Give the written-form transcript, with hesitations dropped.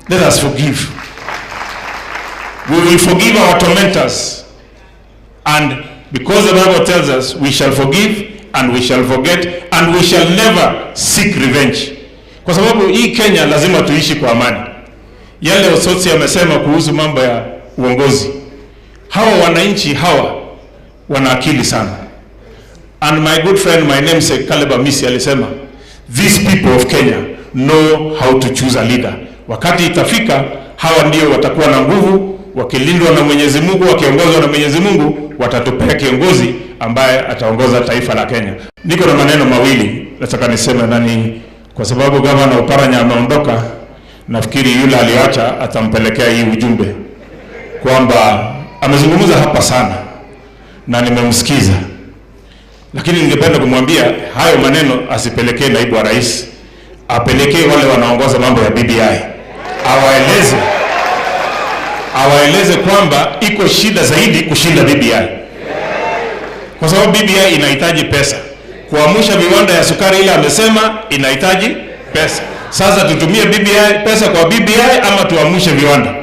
Let us forgive. We will forgive our tormentors. And because the Bible tells us we shall forgive and we shall forget and we shall never seek revenge. Kwa sababu hii Kenya lazima tuishi kwa amani. Yale Osotsi amesema kuhusu mambo ya uongozi. Hawa wananchi hawa wana akili sana. And my good friend, my namesake Caleb Amisi alisema, these people of Kenya know how to choose a leader. Wakati itafika, hawa ndio watakuwa na nguvu, wakilindwa na Mwenyezi Mungu, wakiongozwa na Mwenyezi Mungu, watatupea kiongozi ambaye ataongoza taifa la Kenya. Niko na maneno mawili nataka niseme nani, kwa sababu Gavana Oparanya ameondoka, nafikiri yule aliacha atampelekea hii ujumbe kwamba amezungumza hapa sana na nimemsikiza, lakini ningependa kumwambia hayo maneno asipelekee naibu wa rais, apelekee wale wanaongoza mambo ya BBI, awaeleze kwamba iko shida zaidi kushinda BBI, kwa sababu BBI inahitaji pesa. Kuamsha viwanda ya sukari ile amesema inahitaji pesa. Sasa tutumie BBI, pesa kwa BBI ama tuamshe viwanda?